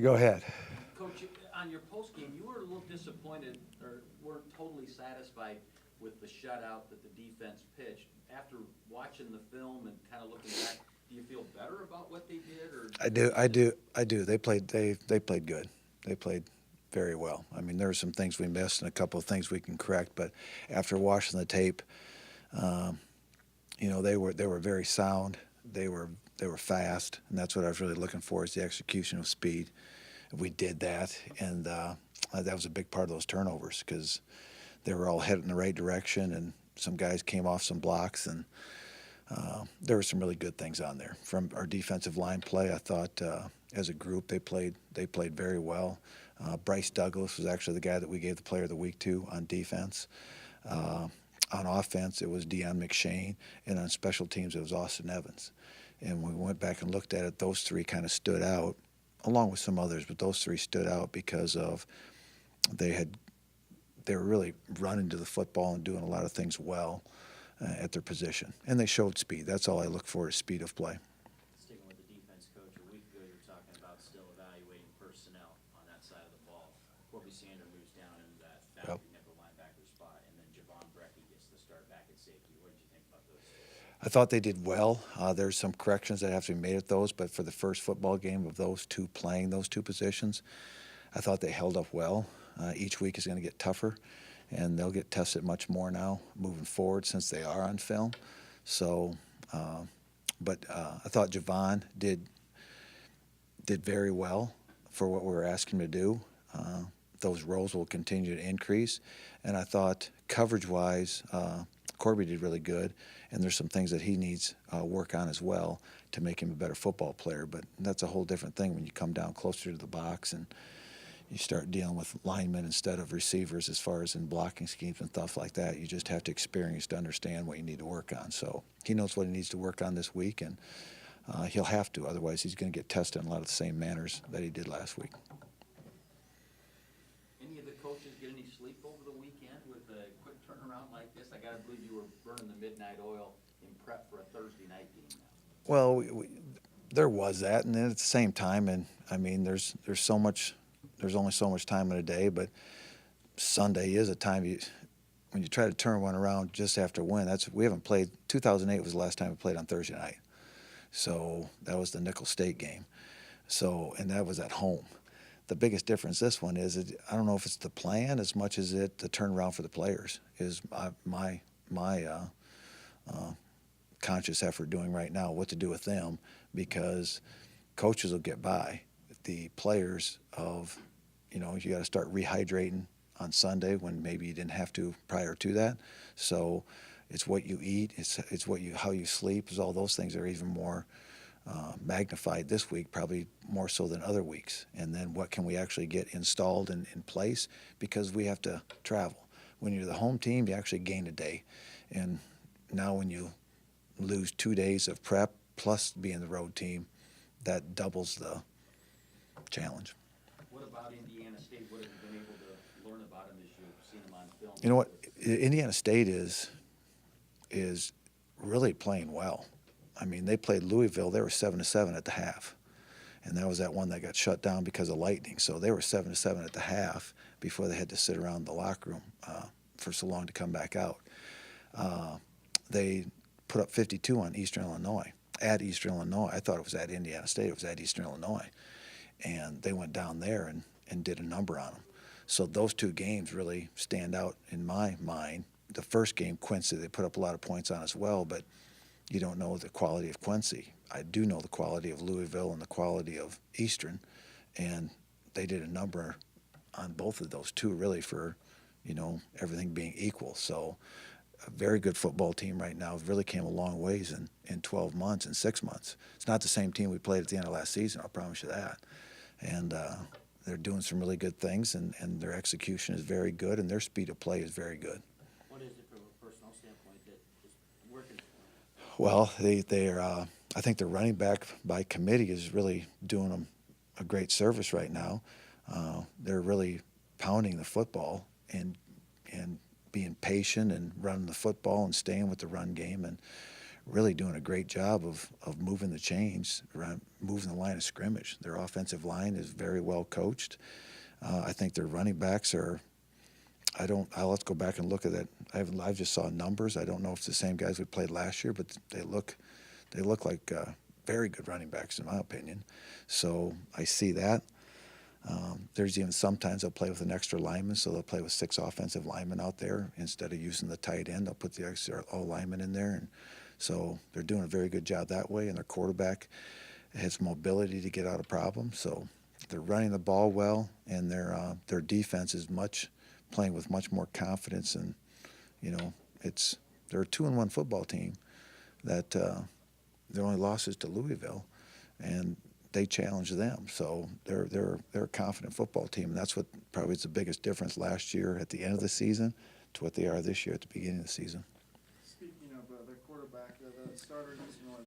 Go ahead. Coach, on your post game, you were a little disappointed or weren't totally satisfied with the shutout that the defense pitched. After watching the film and kind of looking back, do you feel better about what they did, or I do. I do. I do. They played good. They played very well. I mean, there were some things we missed and a couple of things we can correct. But after watching the tape, um, they were very sound. They were fast, and that's what I was really looking for is the execution of speed. We did that, and that was a big part of those turnovers because they were all headed in the right direction, and some guys came off some blocks, and there were some really good things on there from our defensive line play. I thought as a group they played very well. Bryce Douglas was actually the guy that we gave the Player of the Week to on defense. Uh, on offense, it was Deion McShane, and on special teams, it was Austin Evans. And when we went back and looked at it, those three kind of stood out, along with some others, but those three stood out because of they had they were really running to the football and doing a lot of things well at their position, and they showed speed. That's all I look for is speed of play. Sticking with the defense, Coach, a week ago you were talking about still evaluating personnel on that side of the ball. Corby Sander moves down into that Yep. boundary nickel linebacker spot, and then Javon Brecky gets the start back at safety. What did you think about those? I thought they did well. There's some corrections that have to be made at those, but for the first football game of those two playing those two positions, I thought they held up well. Each week is going to get tougher, and they'll get tested much more now moving forward since they are on film. So, I thought Javon did very well for what we were asking him to do. Those roles will continue to increase, and I thought coverage-wise, Corby did really good, and there's some things that he needs work on as well to make him a better football player. But that's a whole different thing when you come down closer to the box and you start dealing with linemen instead of receivers as far as in blocking schemes and stuff like that. You just have to experience to understand what you need to work on. So he knows what he needs to work on this week, and he'll have to. Otherwise, he's going to get tested in a lot of the same manners that he did last week. any of the coaches get any sleep over the weekend with a quick turnaround like this? I gotta believe you were burning the midnight oil in prep for a Thursday night game now. Well, there was that, and then at the same time, and I mean, there's so much. There's only so much time in a day, but Sunday is a time when you try to turn one around just after a win. We haven't played. 2008 was the last time we played on Thursday night, so that was the Nickel State game. So, and that was at home. The biggest difference this one is I don't know if it's the plan as much as the turnaround for the players is my conscious effort doing right now what to do with them, because coaches will get by. The players you got to start rehydrating on Sunday when maybe you didn't have to prior to that. So it's what you eat, it's how you sleep, is all those things are even more magnified this week, probably more so than other weeks. And then what can we actually get installed in place, because we have to travel. When you're the home team, you actually gain a day, and now when you lose 2 days of prep plus being the road team, that doubles the challenge. What about Indiana State? What have you been able to learn about them as you've seen them on film? You know what? Indiana State is really playing well. I mean, they played Louisville. They were 7-7 at the half, and that was that one that got shut down because of lightning. So they were 7-7 at the half before they had to sit around the locker room for so long to come back out. They put up 52 on Eastern Illinois. At Eastern Illinois, I thought it was at Indiana State. It was at Eastern Illinois, and they went down there and did a number on them. So those two games really stand out in my mind. The first game, Quincy, they put up a lot of points on as well, but you don't know the quality of Quincy. I do know the quality of Louisville and the quality of Eastern, and they did a number on both of those two, really, for everything being equal. So a very good football team right now. Really came a long ways in 12 months and 6 months. It's not the same team we played at the end of last season, I'll promise you that. And they're doing some really good things, and their execution is very good, and their speed of play is very good. What is it from a personnel standpoint that is working for them? Well, they're I think their running back by committee is really doing them a great service right now. They're really pounding the football and being patient and running the football and staying with the run game and really doing a great job of moving the chains, moving the line of scrimmage. Their offensive line is very well coached. I think their running backs are. I'll have to go back and look at that. I just saw numbers. I don't know if it's the same guys we played last year, but they look like very good running backs in my opinion. So I see that. There's even sometimes they'll play with an extra lineman, so they'll play with 6 offensive linemen out there instead of using the tight end. They'll put the extra linemen in there, and so they're doing a very good job that way. And their quarterback has mobility to get out of problems. So they're running the ball well, and their defense is playing with much more confidence. And they're a 2-1 football team that their only loss is to Louisville, and they challenge them. So they're a confident football team, and that's what probably is the biggest difference last year at the end of the season to what they are this year at the beginning of the season. Speaking of the quarterback, the starter, he's